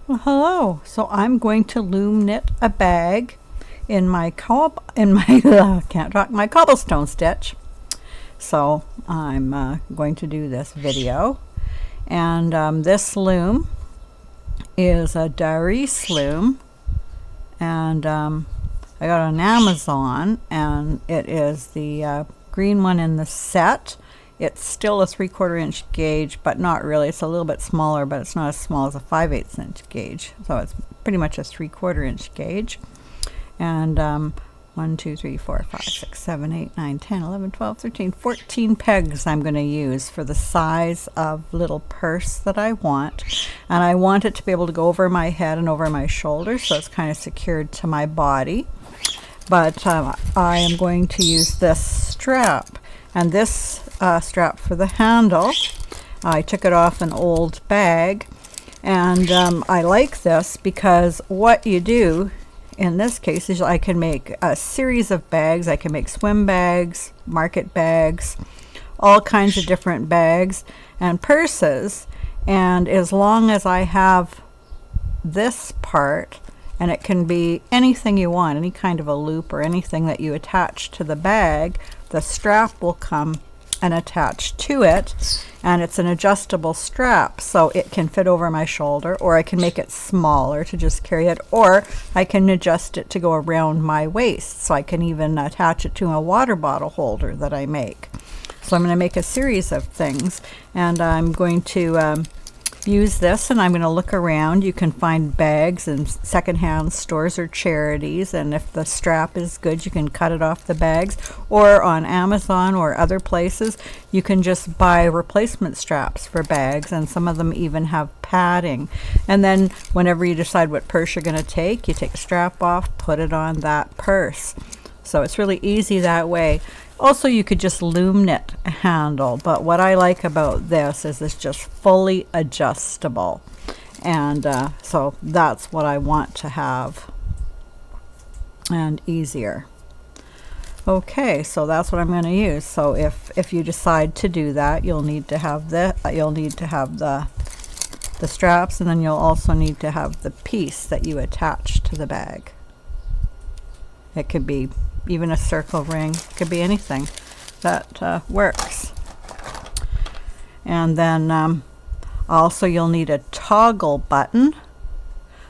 Well, hello. So I'm going to loom knit a bag in my can't talk, my cobblestone stitch. So I'm going to do this video, and this loom is a Darice loom, and I got it on Amazon, and it is the green one in the set. It's still a 3/4 inch gauge, but not really. It's a little bit smaller, but it's not as small as a 5/8 inch gauge. So it's pretty much a 3/4 inch gauge. And 1, 2, 3, 4, 5, 6, 7, 8, 9, 10, 11, 12, 13, 14 pegs I'm going to use for the size of little purse that I want. And I want it to be able to go over my head and over my shoulders, so it's kind of secured to my body. But I am going to use this strap. And this strap for the handle, I took it off an old bag, and I like this because what you do in this case is I can make a series of bags. I can make swim bags, market bags, all kinds of different bags and purses, and as long as I have this part, and it can be anything you want, any kind of a loop or anything that you attach to the bag, the strap will come and attach to it, and it's an adjustable strap, so it can fit over my shoulder, or I can make it smaller to just carry it, or I can adjust it to go around my waist, so I can even attach it to a water bottle holder that I make. So I'm going to make a series of things, and I'm going to use this, and I'm going to look around. You can find bags in secondhand stores or charities, and if the strap is good, you can cut it off the bags, or on Amazon or other places you can just buy replacement straps for bags, and some of them even have padding. And then whenever you decide what purse you're going to take, you take the strap off, put it on that purse. So it's really easy that way. Also, you could just loom knit a handle, but what I like about this is it's just fully adjustable, and so that's what I want to have, and easier. Okay, so that's what I'm going to use. So if you decide to do that, you'll need to have the straps, and then you'll also need to have the piece that you attach to the bag. It could be even a circle ring, it could be anything that works. And then also you'll need a toggle button.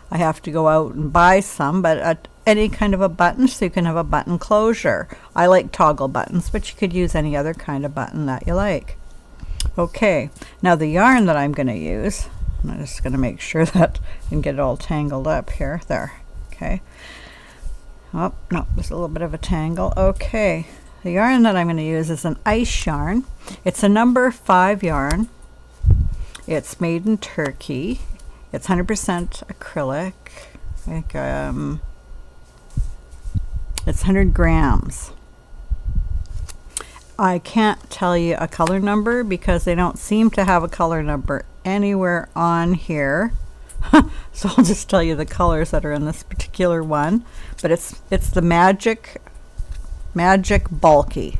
I have to go out and buy some, but any kind of a button, so you can have a button closure. I like toggle buttons, but you could use any other kind of button that you like. Okay, now the yarn that I'm going to use, I'm just going to make sure that I can get it all tangled up here. There, okay. Oh, no, there's a little bit of a tangle. Okay, the yarn that I'm going to use is an ice yarn. It's a number 5 yarn. It's made in Turkey. It's 100% acrylic. I think it's 100 grams. I can't tell you a color number because they don't seem to have a color number anywhere on here. So I'll just tell you the colors that are in this particular one, but it's the magic bulky,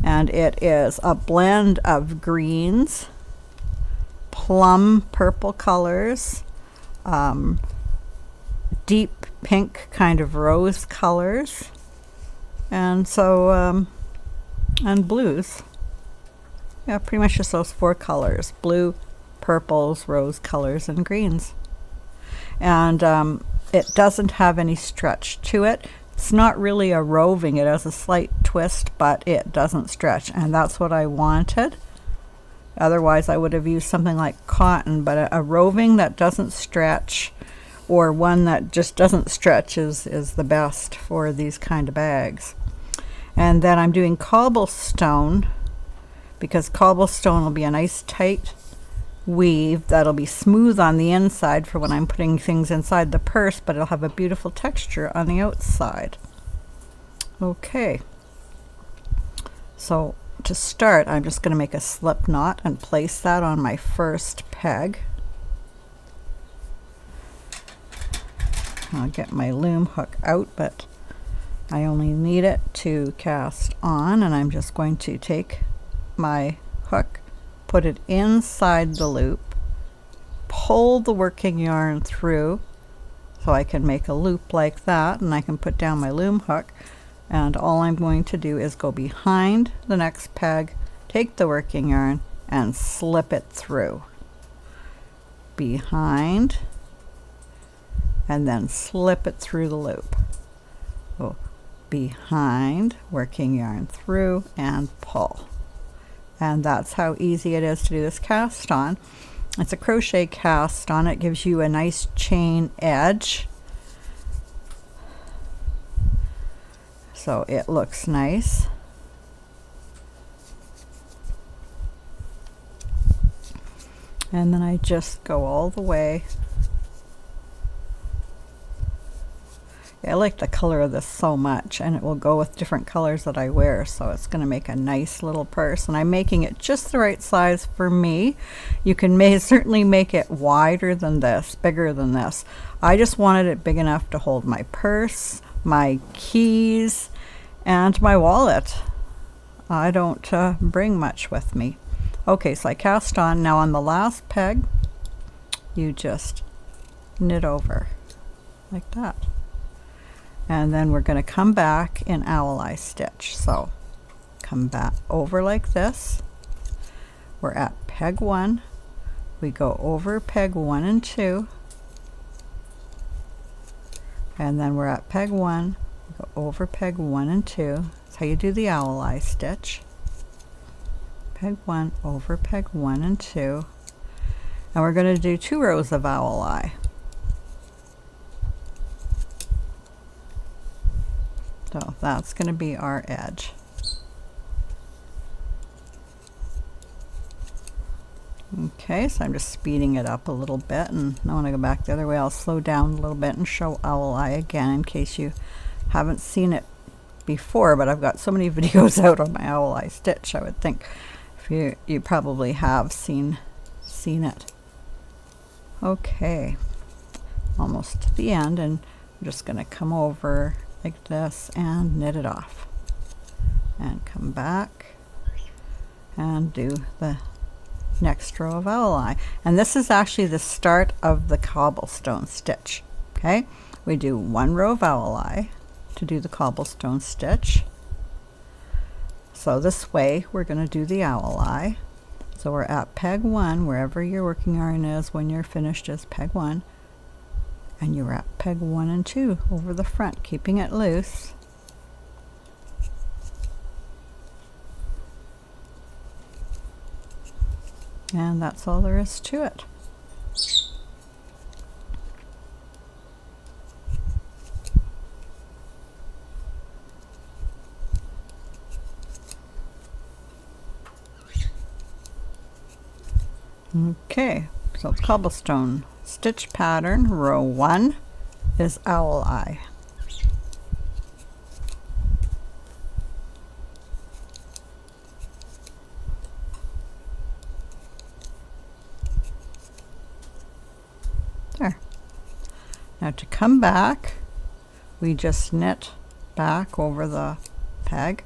and it is a blend of greens, plum purple colors, deep pink kind of rose colors, and so and blues. Yeah, pretty much just those 4 colors: blue, purples, rose colors, and greens. And it doesn't have any stretch to it. It's not really a roving. It has a slight twist, but it doesn't stretch, and that's what I wanted. Otherwise I would have used something like cotton, but a roving that doesn't stretch, or one that just doesn't stretch, is the best for these kind of bags. And then I'm doing cobblestone, because cobblestone will be a nice tight weave that'll be smooth on the inside for when I'm putting things inside the purse, but it'll have a beautiful texture on the outside. Okay, so to start, I'm just going to make a slip knot and place that on my first peg. I'll get my loom hook out, but I only need it to cast on, and I'm just going to take my hook, put it inside the loop, pull the working yarn through so I can make a loop like that, and I can put down my loom hook, and all I'm going to do is go behind the next peg, take the working yarn and slip it through. Behind, and then slip it through the loop. Go behind, working yarn through, and pull. And that's how easy it is to do this cast on. It's a crochet cast on. It gives you a nice chain edge, so it looks nice. And then I just go all the way. I like the color of this so much, and it will go with different colors that I wear, so it's going to make a nice little purse. And I'm making it just the right size for me. You can certainly make it wider than this, bigger than this. I just wanted it big enough to hold my purse, my keys, and my wallet. I don't bring much with me. Okay, so I cast on. Now on the last peg, you just knit over like that. And then we're going to come back in owl eye stitch. So come back over like this. We're at peg 1. We go over peg 1 and 2. And then we're at peg 1. We go over peg 1 and 2. That's how you do the owl eye stitch. Peg 1 over peg 1 and 2. And we're going to do 2 rows of owl eye. So that's going to be our edge. Okay, so I'm just speeding it up a little bit, and I want to go back the other way. I'll slow down a little bit and show owl eye again in case you haven't seen it before, but I've got so many videos out on my owl eye stitch. I would think if you probably have seen it. Okay, almost to the end, and I'm just going to come over like this and knit it off and come back and do the next row of owl eye. And this is actually the start of the cobblestone stitch. Okay, we do 1 row of owl eye to do the cobblestone stitch. So this way we're going to do the owl eye. So we're at peg 1, wherever your working yarn is when you're finished is peg 1. And you're at peg 1 and 2 over the front, keeping it loose. And that's all there is to it. Okay, so cobblestone stitch pattern, row 1 is owl eye. There. Now to come back, we just knit back over the peg,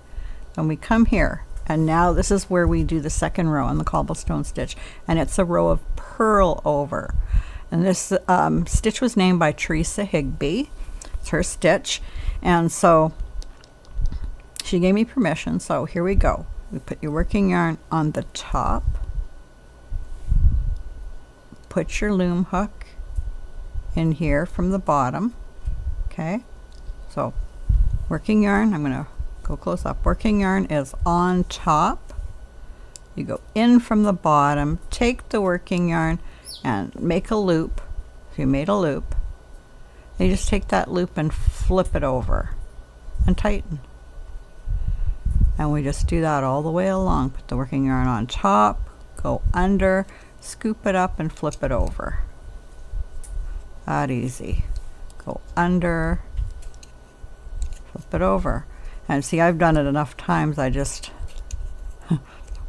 and we come here. And now this is where we do the second row on the cobblestone stitch, and it's a row of purl over. And this stitch was named by Teresa Higby. It's her stitch, and so she gave me permission, so here we go. We put your working yarn on the top, put your loom hook in here from the bottom. Okay, so working yarn, I'm going to go close up. Working yarn is on top. You go in from the bottom, take the working yarn and make a loop. If you made a loop, you just take that loop and flip it over and tighten. And we just do that all the way along. Put the working yarn on top, go under, scoop it up and flip it over. That easy. Go under, flip it over. And see, I've done it enough times, I just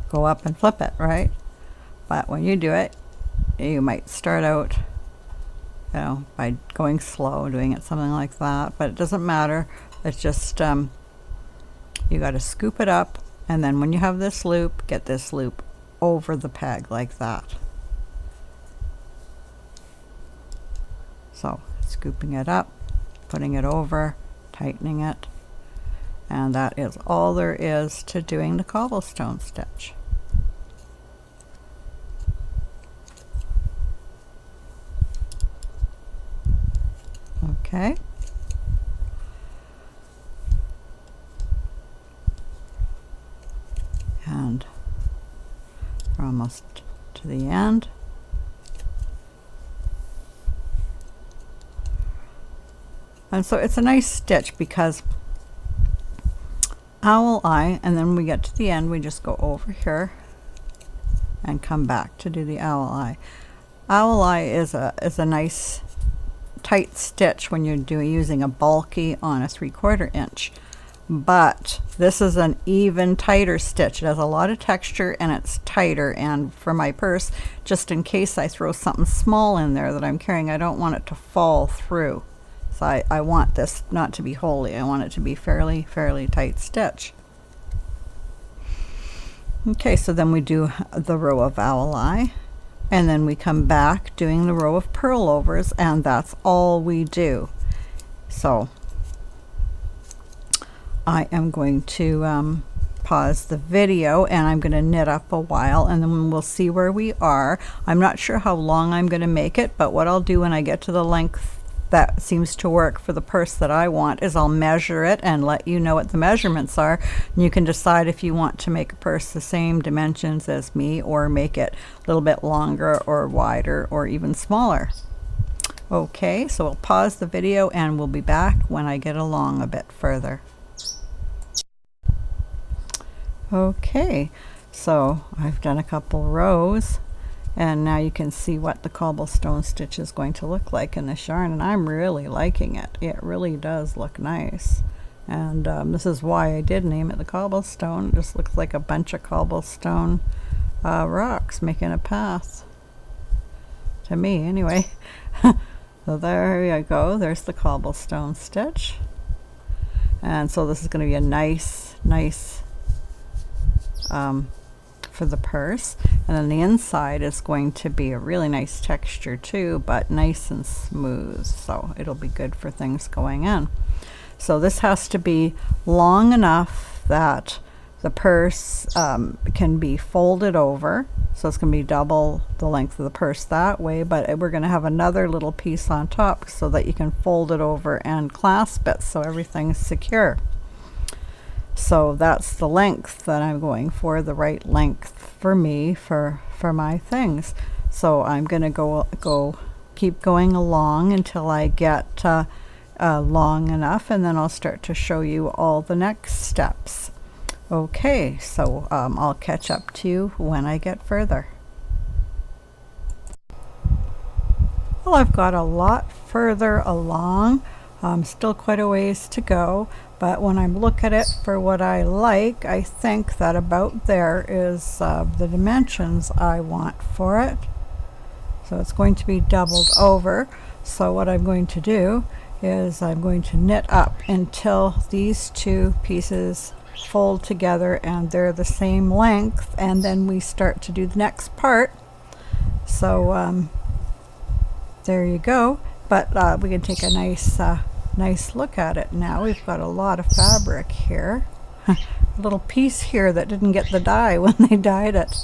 go up and flip it, right? But when you do it, you might start out, you know, by going slow, doing it something like that, but it doesn't matter. It's just, you got to scoop it up, and then when you have this loop, get this loop over the peg like that. So scooping it up, putting it over, tightening it, and that is all there is to doing the cobblestone stitch. Okay. And we're almost to the end. And so it's a nice stitch because owl eye, and then when we get to the end, we just go over here and come back to do the owl eye. Owl eye is a nice tight stitch when you're using a bulky on a 3/4 inch. But this is an even tighter stitch. It has a lot of texture and it's tighter, and for my purse, just in case I throw something small in there that I'm carrying, I don't want it to fall through. So I want this not to be wholly. I want it to be fairly tight stitch. Okay, so then we do the row of owl eye, and then we come back doing the row of purl overs, and that's all we do. So I am going to pause the video, and I'm going to knit up a while, and then we'll see where we are. I'm not sure how long I'm going to make it, but what I'll do when I get to the length that seems to work for the purse that I want is I'll measure it and let you know what the measurements are, and you can decide if you want to make a purse the same dimensions as me or make it a little bit longer or wider or even smaller. Okay, so we'll pause the video and we'll be back when I get along a bit further. Okay, so I've done a couple rows, and now you can see what the cobblestone stitch is going to look like in this yarn, and I'm really liking it. It really does look nice, and this is why I did name it the cobblestone. It just looks like a bunch of cobblestone rocks making a path, to me anyway. So there you go, there's the cobblestone stitch, and so this is going to be a nice for the purse, and then the inside is going to be a really nice texture too, but nice and smooth, so it'll be good for things going in. So this has to be long enough that the purse can be folded over, so it's going to be double the length of the purse that way, but we're going to have another little piece on top so that you can fold it over and clasp it so everything's secure. So that's the length that I'm going for, the right length for me for my things. So I'm going to keep going along until I get long enough, and then I'll start to show you all the next steps. Okay, so I'll catch up to you when I get further. Well, I've got a lot further along. Still quite a ways to go, but when I look at it for what I like, I think that about there is the dimensions I want for it. So it's going to be doubled over. So what I'm going to do is I'm going to knit up until these two pieces fold together and they're the same length, and then we start to do the next part. So there you go. But we can take a nice look at it now. We've got a lot of fabric here. A little piece here that didn't get the dye when they dyed it.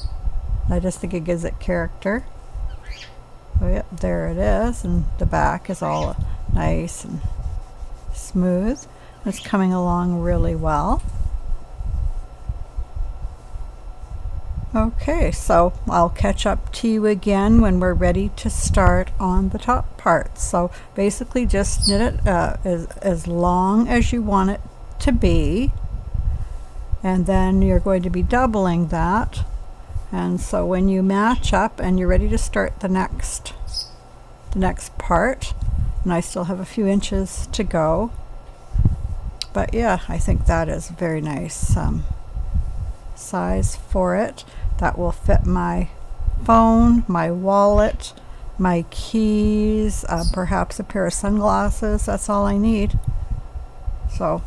I just think it gives it character. Oh, yep, there it is, and the back is all nice and smooth. It's coming along really well. Okay, so I'll catch up to you again when we're ready to start on the top part. So basically just knit it as long as you want it to be, and then you're going to be doubling that. And so when you match up and you're ready to start the next part, and I still have a few inches to go, but yeah, I think that is very nice size for it. That will fit my phone, my wallet, my keys, perhaps a pair of sunglasses. That's all I need. So,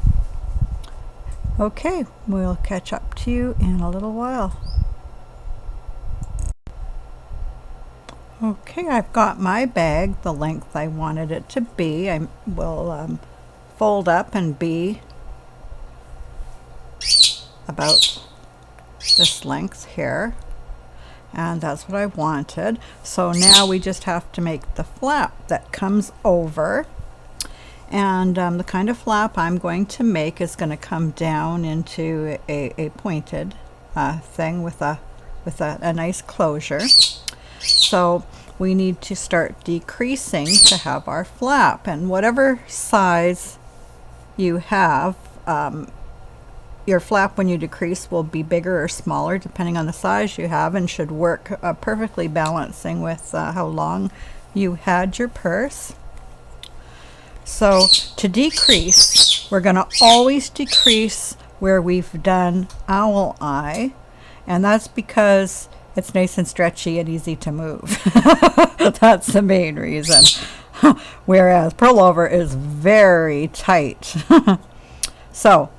okay, we'll catch up to you in a little while. Okay, I've got my bag the length I wanted it to be. I will fold up and be about this length here, and that's what I wanted. So now we just have to make the flap that comes over, and the kind of flap I'm going to make is going to come down into a pointed thing with a nice closure. So we need to start decreasing to have our flap, and whatever size you have, your flap when you decrease will be bigger or smaller depending on the size you have, and should work perfectly balancing with how long you had your purse. So to decrease, we're going to always decrease where we've done owl eye, and that's because it's nice and stretchy and easy to move. That's the main reason. Whereas purl over is very tight. So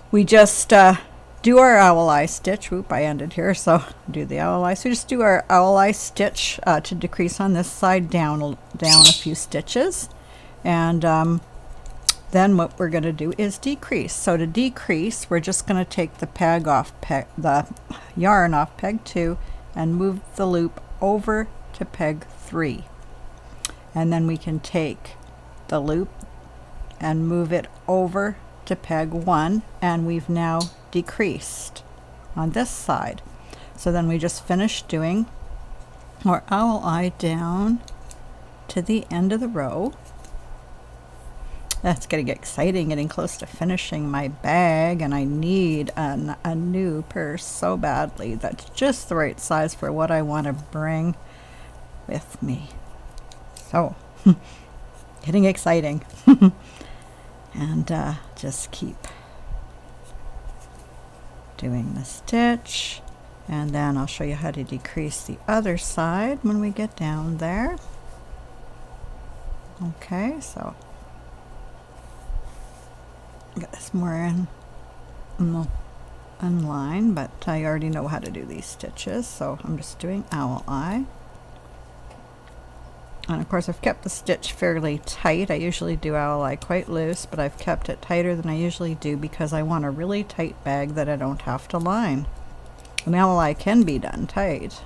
we just do our owl eye stitch. Whoop, I ended here, so do the owl eye. So we just do our owl eye stitch to decrease on this side down a few stitches. And then what we're going to do is decrease. So to decrease, we're just going to take the the yarn off peg 2 and move the loop over to peg 3. And then we can take the loop and move it over to peg 1, and we've now decreased on this side. So then we just finish doing our owl eye down to the end of the row. That's getting exciting, getting close to finishing my bag, and I need a new purse so badly that's just the right size for what I want to bring with me. So, getting exciting. And just keep doing the stitch, and then I'll show you how to decrease the other side when we get down there. Okay, so get this more in line, but I already know how to do these stitches, so I'm just doing owl eye. And of course I've kept the stitch fairly tight. I usually do owl eye quite loose, but I've kept it tighter than I usually do because I want a really tight bag that I don't have to line. An owl eye can be done tight.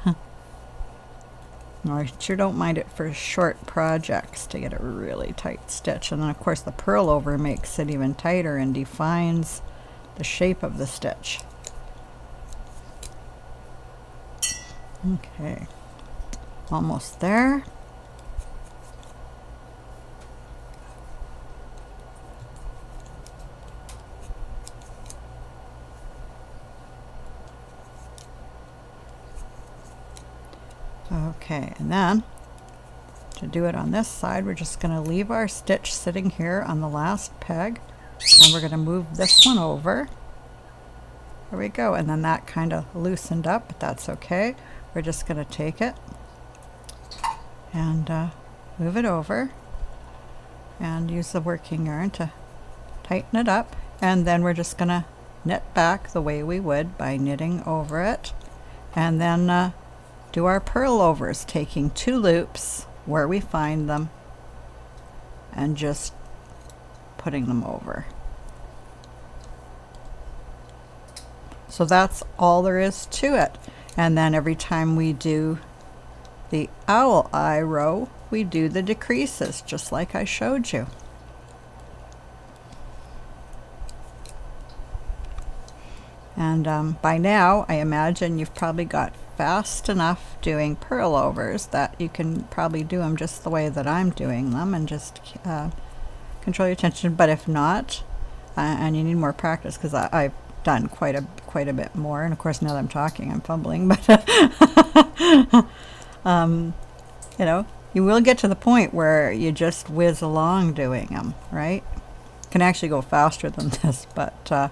I sure don't mind it for short projects to get a really tight stitch. And then of course the purl over makes it even tighter and defines the shape of the stitch. Okay, almost there. Okay, and then to do it on this side, we're just going to leave our stitch sitting here on the last peg, and we're going to move this one over. There we go, and then that kind of loosened up, but that's okay. We're just going to take it and move it over and use the working yarn to tighten it up, and then we're just going to knit back the way we would by knitting over it, and then do our purl overs, taking 2 loops where we find them and just putting them over. So that's all there is to it. And then every time we do the owl eye row, we do the decreases just like I showed you. And by now I imagine you've probably got fast enough doing purl overs that you can probably do them just the way that I'm doing them, and just control your attention. But if not, and you need more practice, because I've done quite a bit more, and of course now that I'm talking I'm fumbling, but you know, you will get to the point where you just whiz along doing them, right? Can actually go faster than this, but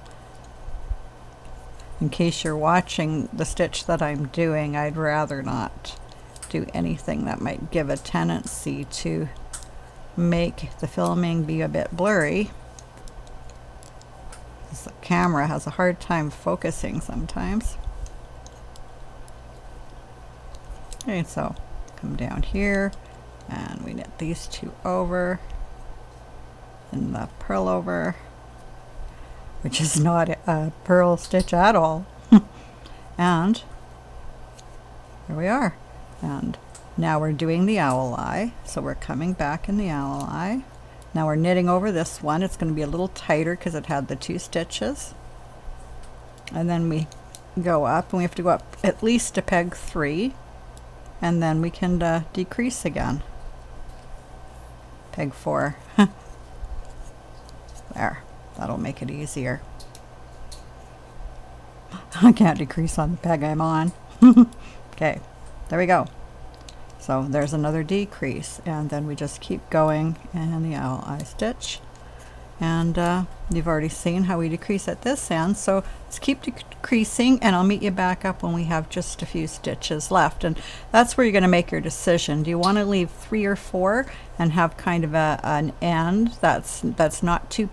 in case you're watching the stitch that I'm doing, I'd rather not do anything that might give a tendency to make the filming be a bit blurry, because the camera has a hard time focusing sometimes. Okay, so come down here and we knit these two over and the purl over, which is not a purl stitch at all. And here we are. And now we're doing the owl eye. So we're coming back in the owl eye. Now we're knitting over this one. It's going to be a little tighter because it had the 2 stitches. And then we go up, and we have to go up at least to peg 3, and then we can decrease again. Peg 4. There, that'll make it easier. I can't decrease on the peg I'm on. Okay, there we go. So there's another decrease, and then we just keep going in the owl eye stitch. And you've already seen how we decrease at this end, so let's keep decreasing, and I'll meet you back up when we have just a few stitches left. And that's where you're going to make your decision. Do you want to leave 3 or 4 and have kind of an end that's not too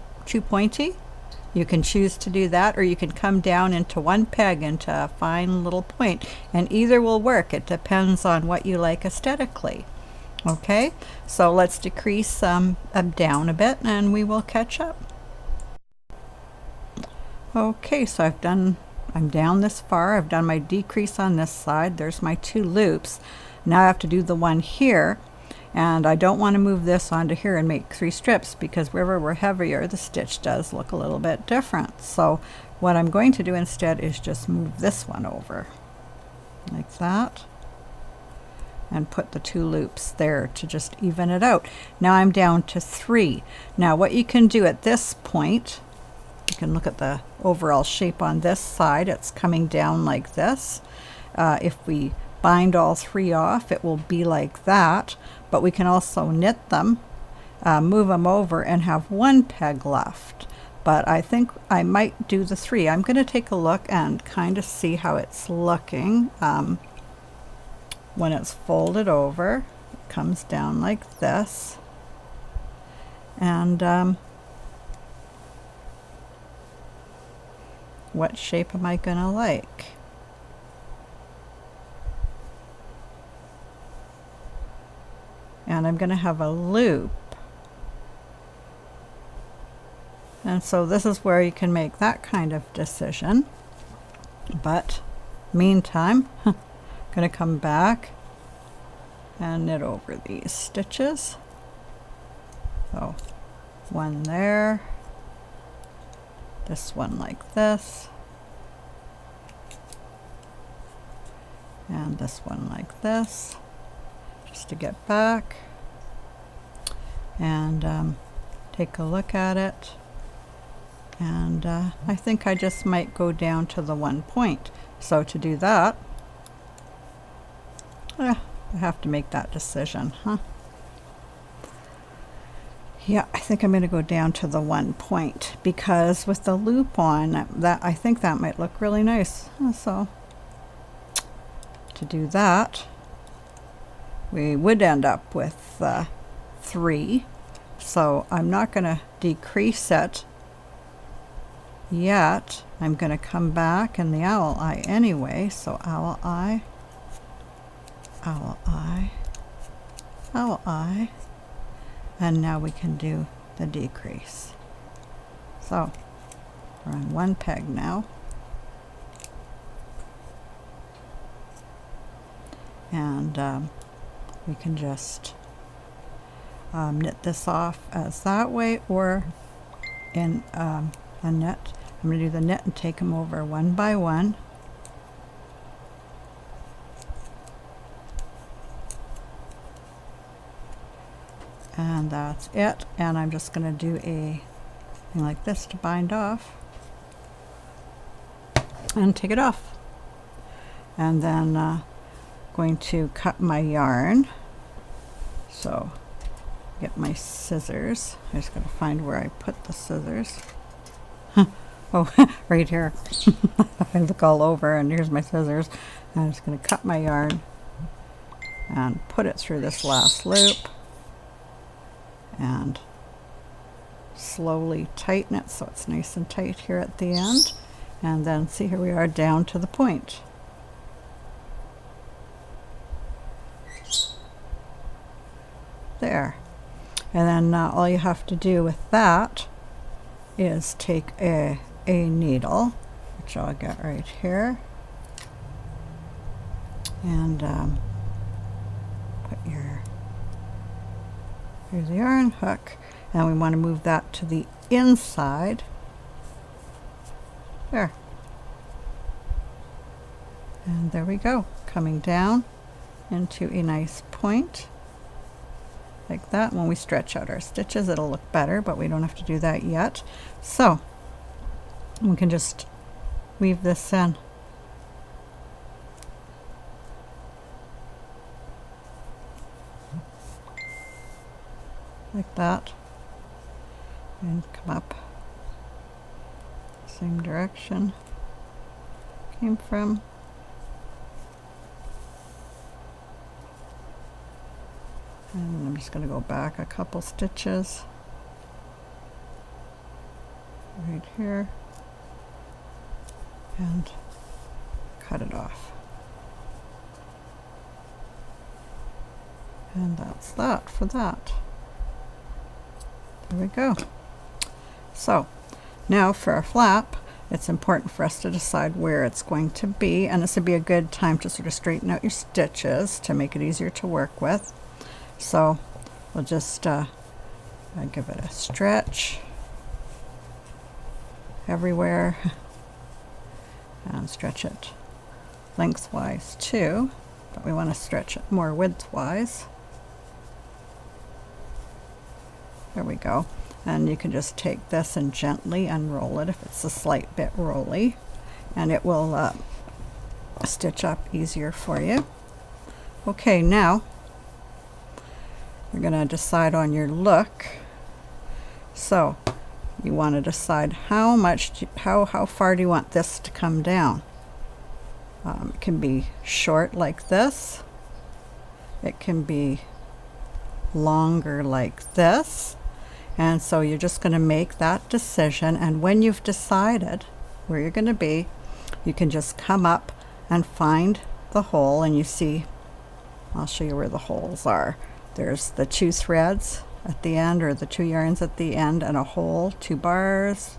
pointy? You can choose to do that, or you can come down into one peg into a fine little point, and either will work. It depends on what you like aesthetically. Okay, so let's decrease down a bit and we will catch up. Okay, so I'm down this far. I've done my decrease on this side. There's my 2 loops. Now I have to do the one here, and I don't want to move this onto here and make 3 strips, because wherever we're heavier, the stitch does look a little bit different. So what I'm going to do instead is just move this one over like that, and put the 2 loops there to just even it out. Now I'm down to 3. Now what you can do at this point, you can look at the overall shape on this side. It's coming down like this. If we bind all 3 off, it will be like that, but we can also knit them, move them over, and have 1 peg left. But I think I might do the 3. I'm going to take a look and kind of see how it's looking. When it's folded over, it comes down like this, and what shape am I gonna like? And I'm gonna have a loop, and so this is where you can make that kind of decision. But meantime, going to come back and knit over these stitches. So 1 there, this one like this, and this one like this, just to get back and take a look at it. And I think I just might go down to the 1 point. So to do that, I have to make that decision, huh? Yeah, I think I'm going to go down to the 1 point, because with the loop on, that I think that might look really nice. So to do that, we would end up with 3. So I'm not going to decrease it yet. I'm going to come back in the owl eye anyway. So owl eye, owl eye, owl eye, and now we can do the decrease. So we're on 1 peg now, and we can just knit this off as that way, or in a knit. I'm going to do the knit and take them over 1 by 1. And that's it. And I'm just going to do a thing like this to bind off and take it off. And then going to cut my yarn. So get my scissors. I just got to find where I put the scissors. Oh, right here. I look all over, and here's my scissors. And I'm just going to cut my yarn and put it through this last loop, and slowly tighten it so it's nice and tight here at the end. And then see, here we are down to the point. there. And then all you have to do with that is take a needle, which I'll get right here, and put here's the yarn hook, and we want to move that to the inside. There. And there we go, coming down into a nice point like that. When we stretch out our stitches, it'll look better, but we don't have to do that yet. So we can just weave this in. Like that, and come up same direction came from. And I'm just going to go back a couple stitches right here and cut it off. And that's that for that. There we go. So now for our flap, it's important for us to decide where it's going to be, and this would be a good time to sort of straighten out your stitches to make it easier to work with. So we'll just give it a stretch everywhere and stretch it lengthwise too, but we want to stretch it more widthwise. There we go. And you can just take this and gently unroll it if it's a slight bit rolly, and it will stitch up easier for you. Okay, now you're going to decide on your look. So you want to decide how far do you want this to come down. It can be short like this. It can be longer like this. And so you're just going to make that decision, and when you've decided where you're going to be, you can just come up and find the hole, and you see, I'll show you where the holes are. There's the 2 threads at the end, or the 2 yarns at the end, and a hole, 2 bars,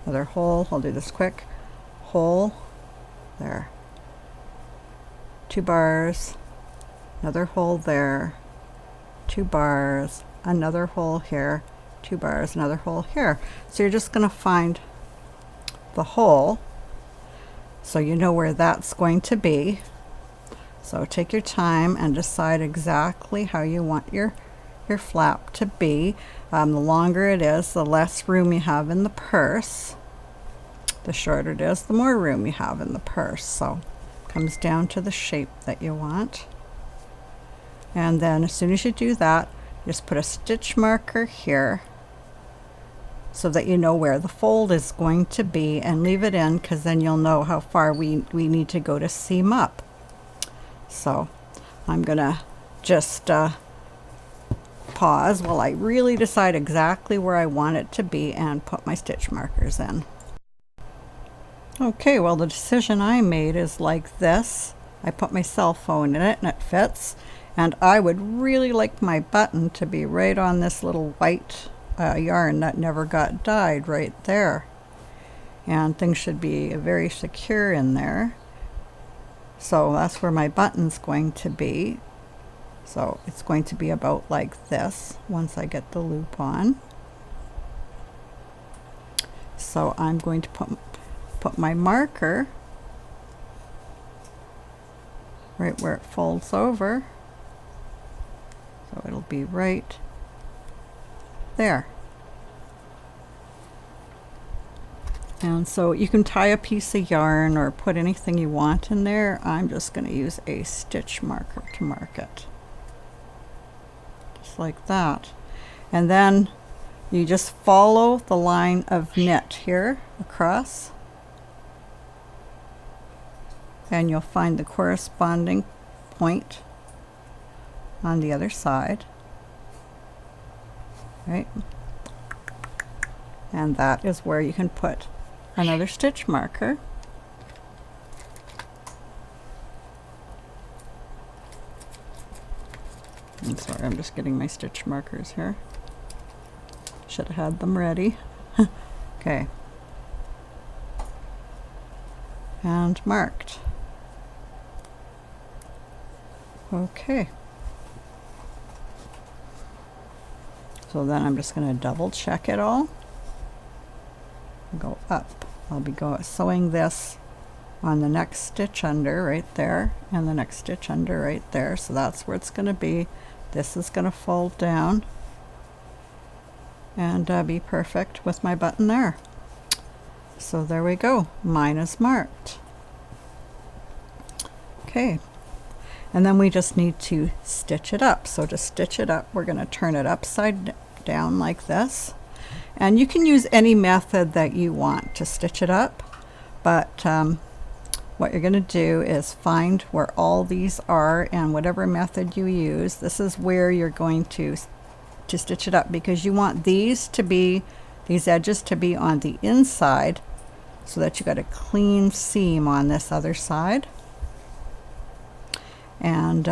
another hole. I'll do this quick. Hole, there, 2 bars, another hole there, 2 bars, another hole here, 2 bars, another hole here. So you're just going to find the hole so you know where that's going to be. So take your time and decide exactly how you want your flap to be. The longer it is, the less room you have in the purse. The shorter it is, the more room you have in the purse. So it comes down to the shape that you want. And then as soon as you do that, just put a stitch marker here so that you know where the fold is going to be, and leave it in, because then you'll know how far we need to go to seam up. So I'm gonna just pause while I really decide exactly where I want it to be and put my stitch markers in. Okay, well, the decision I made is like this. I put my cell phone in it and it fits, and I would really like my button to be right on this little white yarn that never got dyed right there, and things should be very secure in there. So that's where my button's going to be. So it's going to be about like this once I get the loop on. So I'm going to put my marker right where it folds over. So it'll be right there. And so you can tie a piece of yarn or put anything you want in there. I'm just going to use a stitch marker to mark it. Just like that. And then you just follow the line of knit here across, and you'll find the corresponding point on the other side. Right? And that is where you can put another stitch marker. I'm sorry, I'm just getting my stitch markers here. Should have had them ready. Okay. And marked. Okay. So then I'm just going to double check it all. Go up. I'll be sewing this on the next stitch under right there, and the next stitch under right there. So that's where it's going to be. This is going to fold down and be perfect with my button there. So there we go. Mine is marked. Okay. And then we just need to stitch it up. So to stitch it up, we're going to turn it upside down like this. And you can use any method that you want to stitch it up, but what you're going to do is find where all these are, and whatever method you use, this is where you're going to stitch it up, because you want these edges to be on the inside so that you got a clean seam on this other side. And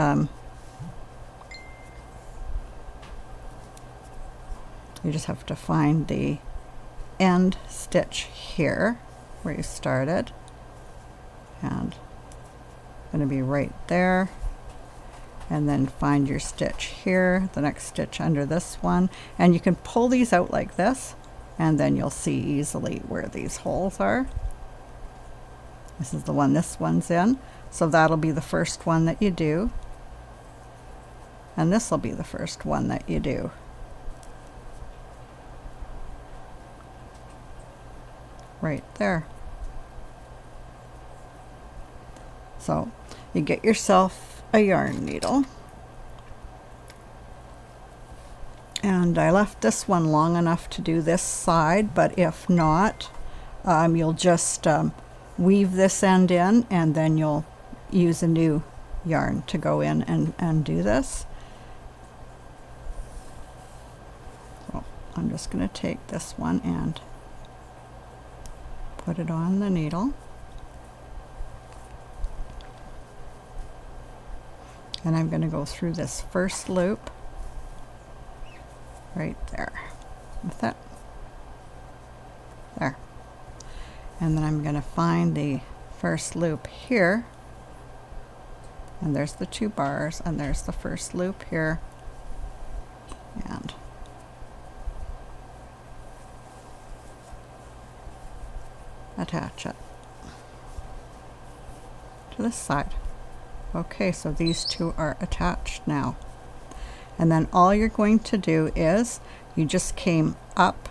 you just have to find the end stitch here where you started, and going to be right there, and then find your stitch here, the next stitch under this one, and you can pull these out like this, and then you'll see easily where these holes are. This is the one this one's in, so that'll be the first one that you do, and this will be the first one that you do. Right there. So you get yourself a yarn needle, and I left this one long enough to do this side, but if not, you'll just weave this end in, and then you'll use a new yarn to go in and do this. So I'm just going to take this one and put it on the needle, and I'm going to go through this first loop right there with it there, and then I'm going to find the first loop here, and there's the 2 bars, and there's the first loop here, and attach it to this side. Okay, so these 2 are attached now, and then all you're going to do is you just came up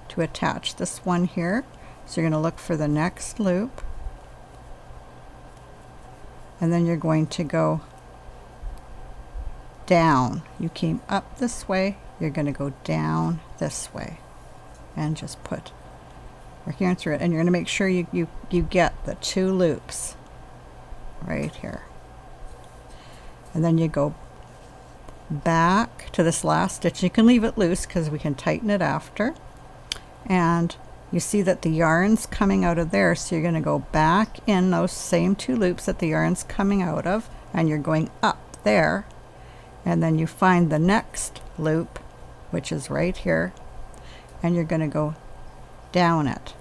to attach this one here, so you're going to look for the next loop, and then you're going to go down. You came up this way, you're going to go down this way, and just put working on through it, and you're going to make sure you get the 2 loops right here, and then you go back to this last stitch. You can leave it loose because we can tighten it after, and you see that the yarn's coming out of there, so you're going to go back in those same 2 loops that the yarn's coming out of, and you're going up there, and then you find the next loop, which is right here, and you're going to go down it.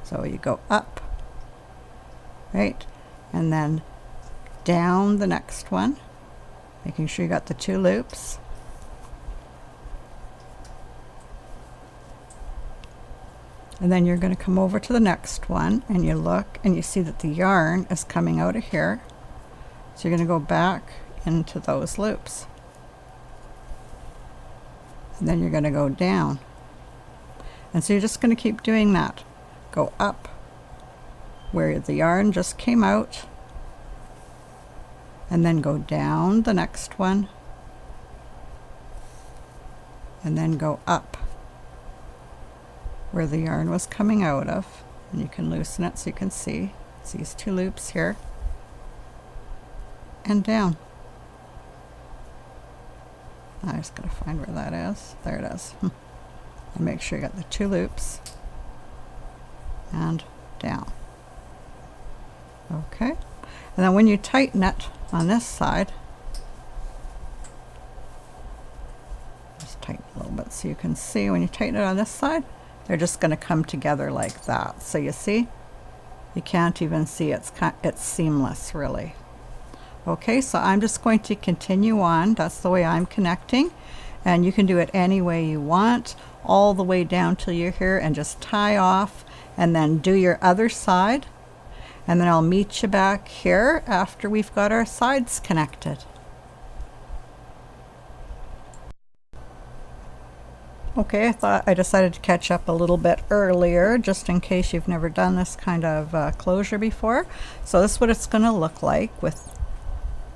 So you go up, right, and then down the next one, making sure you got the 2 loops, and then you're going to come over to the next one, and you look and you see that the yarn is coming out of here, so you're going to go back into those loops, and then you're going to go down, and so you're just going to keep doing that. Go up where the yarn just came out, and then go down the next one, and then go up where the yarn was coming out of, and you can loosen it so you can see it's these 2 loops here, and down. I just gotta find where that is. There it is. And make sure you got the 2 loops, and down. Okay, and then when you tighten it on this side, tighten a little bit so you can see when you tighten it on this side, they're just going to come together like that. So you see, you can't even see it's seamless really. Okay, so I'm just going to continue on. That's the way I'm connecting, and you can do it any way you want, all the way down till you're here, and just tie off and then do your other side, and then I'll meet you back here after we've got our sides connected. Okay, I decided to catch up a little bit earlier just in case you've never done this kind of closure before. So this is what it's going to look like with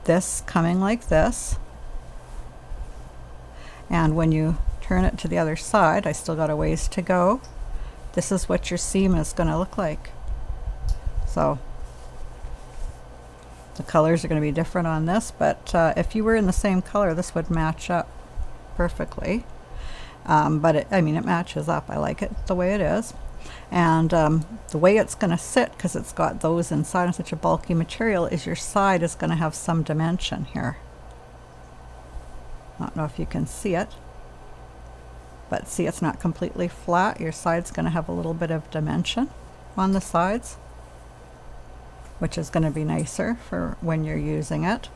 this coming like this. And when you turn it to the other side, I still got a ways to go. This is what your seam is going to look like. So the colors are going to be different on this, but if you were in the same color, this would match up perfectly. But it matches up. I like it the way it is. And the way it's going to sit, because it's got those inside on such a bulky material, is your side is going to have some dimension here. I don't know if you can see it, but see, it's not completely flat. Your side's going to have a little bit of dimension on the sides, which is going to be nicer for when you're using it,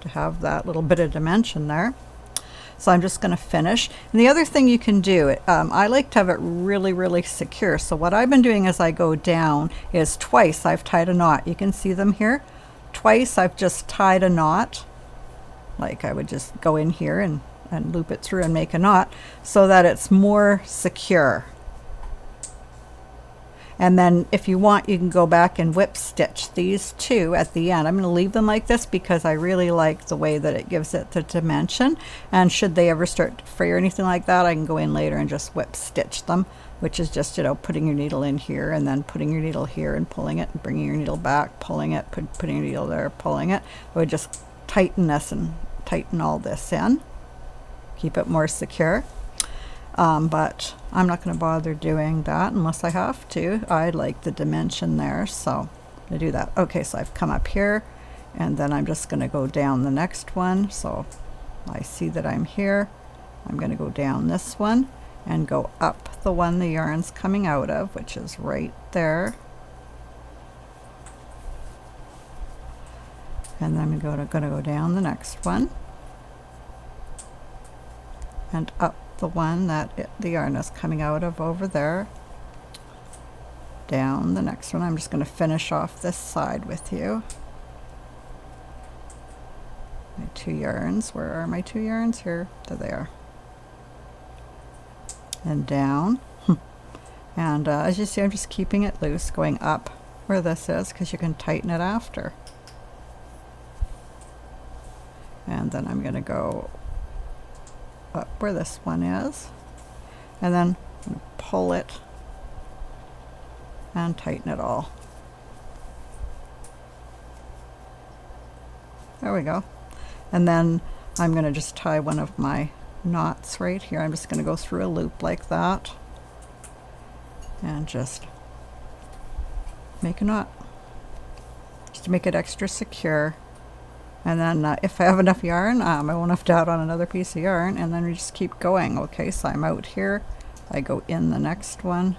to have that little bit of dimension there. So I'm just going to finish. And the other thing you can do, I like to have it really, really secure. So what I've been doing as I go down is twice I've tied a knot. You can see them here. Twice I've just tied a knot. Like I would just go in here and loop it through and make a knot so that it's more secure. And then if you want, you can go back and whip stitch these two at the end. I'm going to leave them like this because I really like the way that it gives it the dimension. And should they ever start to fray or anything like that, I can go in later and just whip stitch them, which is just, putting your needle in here and then putting your needle here and pulling it and bringing your needle back, pulling it, putting your needle there, pulling it. I would just tighten this and tighten all this in, keep it more secure. But I'm not going to bother doing that unless I have to. I like the dimension there, so I'm going to do that. Okay, so I've come up here, and then I'm just going to go down the next one. So I see that I'm here. I'm going to go down this one and go up the one the yarn's coming out of, which is right there. And then I'm going to go down the next one and up the one that the yarn is coming out of over there, down the next one. I'm just going to finish off this side with you. My two yarns, where are my two yarns? Here, there they are. And down. And as you see, I'm just keeping it loose, going up where this is, because you can tighten it after. And then I'm going to go up where this one is, and then pull it and tighten it all. There we go. And then I'm going to just tie one of my knots right here. I'm just going to go through a loop like that and just make a knot just to make it extra secure. And then if I have enough yarn, I won't have to add on another piece of yarn, and then we just keep going. Okay, so I'm out here. I go in the next one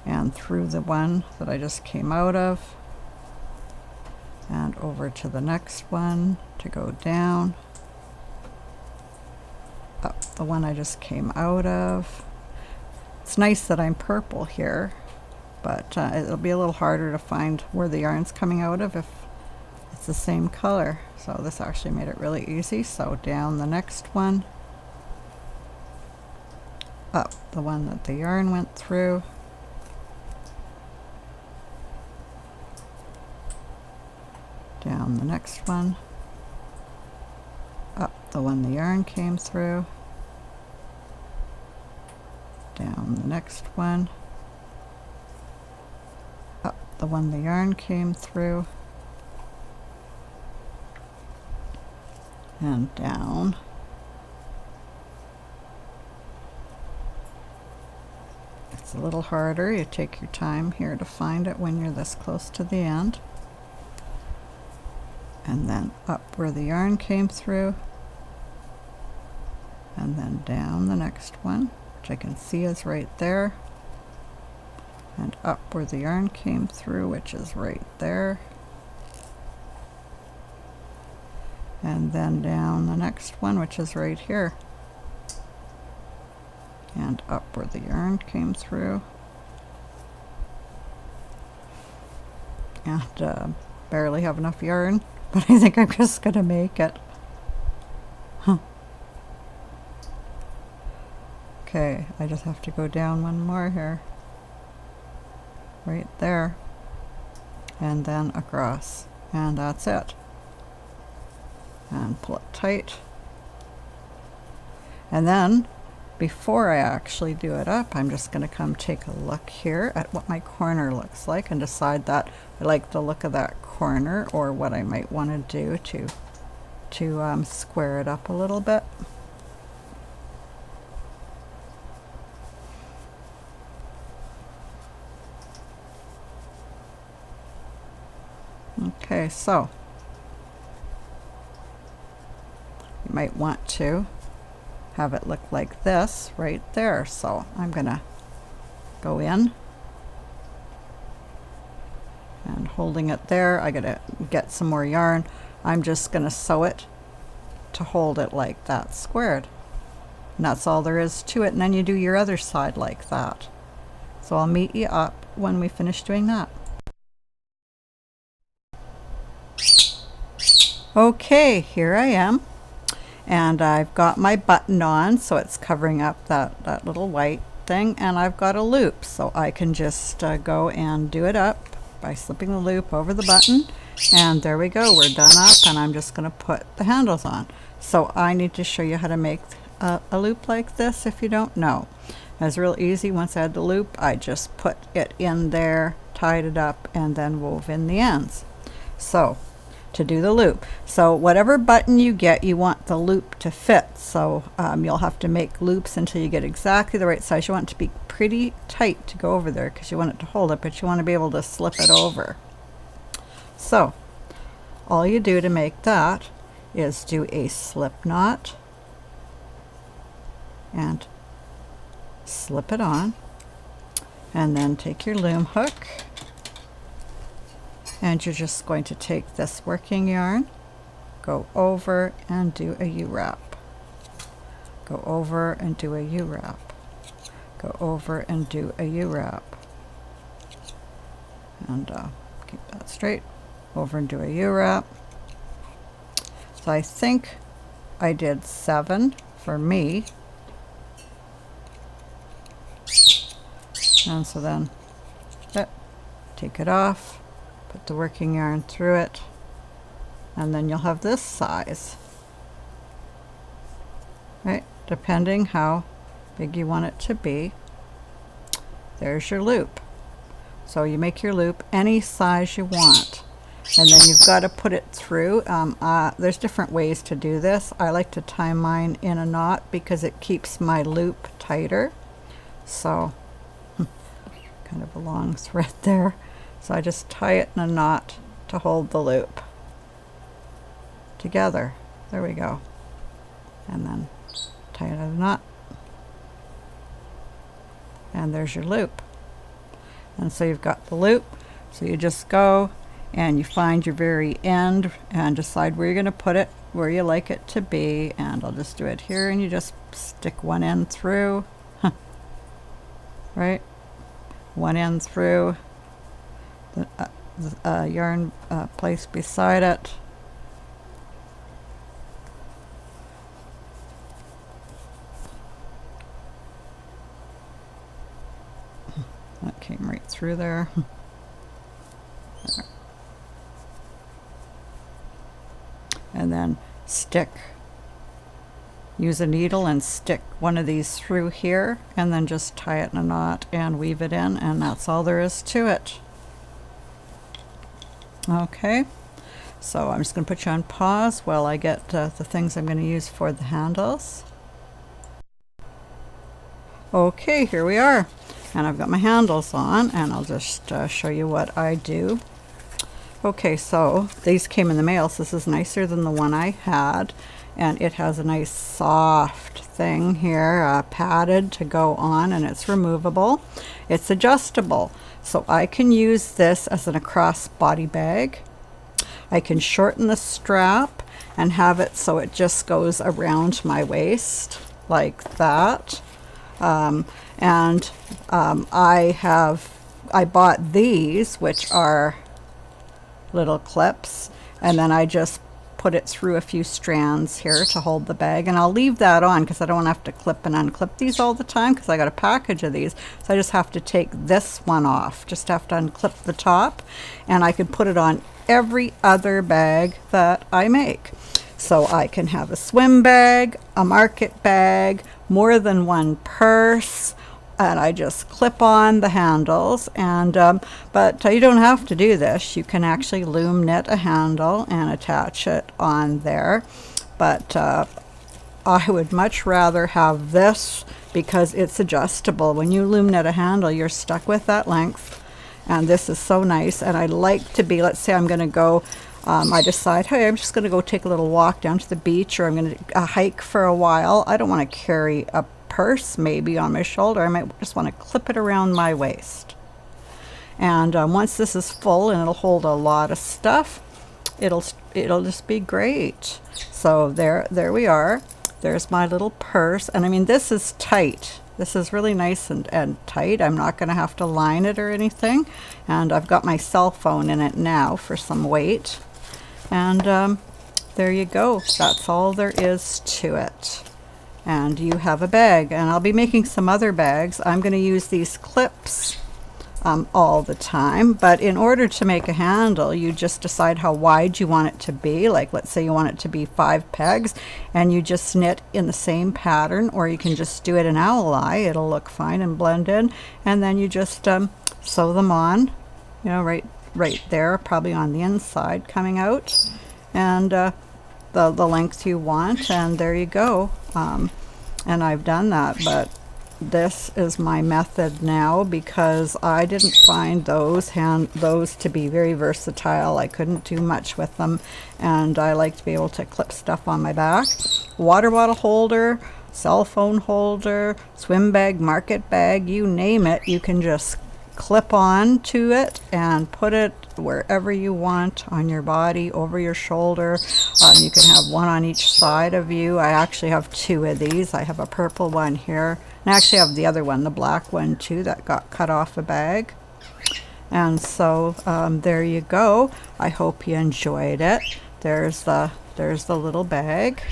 and through the one that I just came out of and over to the next one to go down, up the one I just came out of. It's nice that I'm purple here, but it'll be a little harder to find where the yarn's coming out of if it's the same color. So this actually made it really easy. So down the next one, up the one that the yarn went through, down the next one, up the one the yarn came through, down the next one, up the one the yarn came through, and down. It's a little harder. You take your time here to find it when you're this close to the end. And then up where the yarn came through, and then down the next one, which I can see is right there, and up where the yarn came through, which is right there, and then down the next one, which is right here, and up where the yarn came through, and barely have enough yarn, but I think I'm just gonna make it. Okay, I just have to go down one more here, right there, and then across, and that's it. And pull it tight. And then, before I actually do it up, I'm just going to come take a look here at what my corner looks like and decide that I like the look of that corner, or what I might want to do to square it up a little bit. Okay, so you might want to have it look like this right there. So I'm gonna go in and holding it there, I gotta get some more yarn. I'm just gonna sew it to hold it like that squared. And that's all there is to it. And then you do your other side like that. So I'll meet you up when we finish doing that. Okay, here I am, and I've got my button on, so it's covering up that little white thing, and I've got a loop, so I can just go and do it up by slipping the loop over the button, and there we go, we're done up, and I'm just going to put the handles on. So I need to show you how to make a loop like this if you don't know. It's real easy. Once I had the loop, I just put it in there, tied it up, and then wove in the ends. So to do the loop, so whatever button you get, you want the loop to fit, so you'll have to make loops until you get exactly the right size. You want it to be pretty tight to go over there because you want it to hold it, but you want to be able to slip it over. So all you do to make that is do a slip knot and slip it on, and then take your loom hook, and you're just going to take this working yarn, go over and do a U-wrap, go over and do a U-wrap, go over and do a U-wrap, and keep that straight, over and do a U-wrap. So I think I did 7 for me, and so then take it off, put the working yarn through it, and then you'll have this size, right, depending how big you want it to be. There's your loop. So you make your loop any size you want, and then you've got to put it through. There's different ways to do this. I like to tie mine in a knot because it keeps my loop tighter. So kind of a long thread there. So I just tie it in a knot to hold the loop together. There we go. And then tie it in a knot. And there's your loop. And so you've got the loop. So you just go and you find your very end and decide where you're going to put it, where you like it to be. And I'll just do it here, and you just stick one end through. Right? One end through. The yarn placed beside it. That came right through there. And then stick. Use a needle and stick one of these through here, and then just tie it in a knot and weave it in, and that's all there is to it. Okay, so I'm just going to put you on pause while I get the things I'm going to use for the handles. Okay, here we are, and I've got my handles on, and I'll just show you what I do. Okay, so these came in the mail, so this is nicer than the one I had, and it has a nice soft thing here, padded to go on, and it's removable. It's adjustable, so I can use this as an across body bag. I can shorten the strap and have it so it just goes around my waist like that. I bought these, which are little clips, and then I just put it through a few strands here to hold the bag, and I'll leave that on because I don't want to have to clip and unclip these all the time because I got a package of these, so I just have to take this one off, just have to unclip the top, and I can put it on every other bag that I make. So I can have a swim bag, a market bag, more than one purse, and I just clip on the handles. And but you don't have to do this. You can actually loom knit a handle and attach it on there, but I would much rather have this because it's adjustable. When you loom knit a handle, you're stuck with that length, and this is so nice. And I like to be, let's say I'm going to go, I decide, hey, I'm just going to go take a little walk down to the beach, or I'm going to hike for a while. I don't want to carry a purse maybe on my shoulder. I might just want to clip it around my waist. And once this is full, and it'll hold a lot of stuff, it'll just be great. So there we are. There's my little purse, and I mean, this is tight. This is really nice and tight. I'm not going to have to line it or anything. And I've got my cell phone in it now for some weight. And there you go. That's all there is to it. And you have a bag. And I'll be making some other bags. I'm going to use these clips all the time, but in order to make a handle, you just decide how wide you want it to be. Like, let's say you want it to be 5 pegs, and you just knit in the same pattern, or you can just do it in owl eye. It'll look fine and blend in, and then you just sew them on, you know, right there, probably on the inside coming out, and the length you want, and there you go. And I've done that, but this is my method now because I didn't find those to be very versatile. I couldn't do much with them, and I like to be able to clip stuff on my back. Water bottle holder, cell phone holder, swim bag, market bag, you name it, you can just clip on to it and put it wherever you want on your body, over your shoulder. You can have one on each side of you. I actually have 2 of these. I have a purple one here, and I actually have the other one, the black one too, that got cut off a bag. And so there you go. I hope you enjoyed it. There's the little bag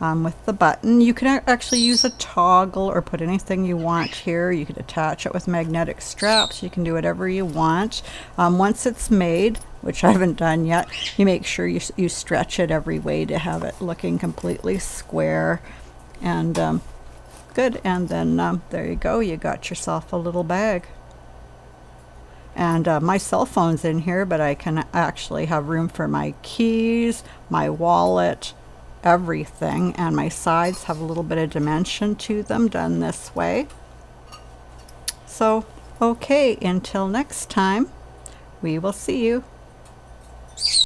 with the button. You can actually use a toggle or put anything you want here. You could attach it with magnetic straps. You can do whatever you want. Once it's made, which I haven't done yet, you make sure you stretch it every way to have it looking completely square and good. And then there you go. You got yourself a little bag. And my cell phone's in here, but I can actually have room for my keys, my wallet, everything, and my sides have a little bit of dimension to them done this way. So okay, until next time, we will see you.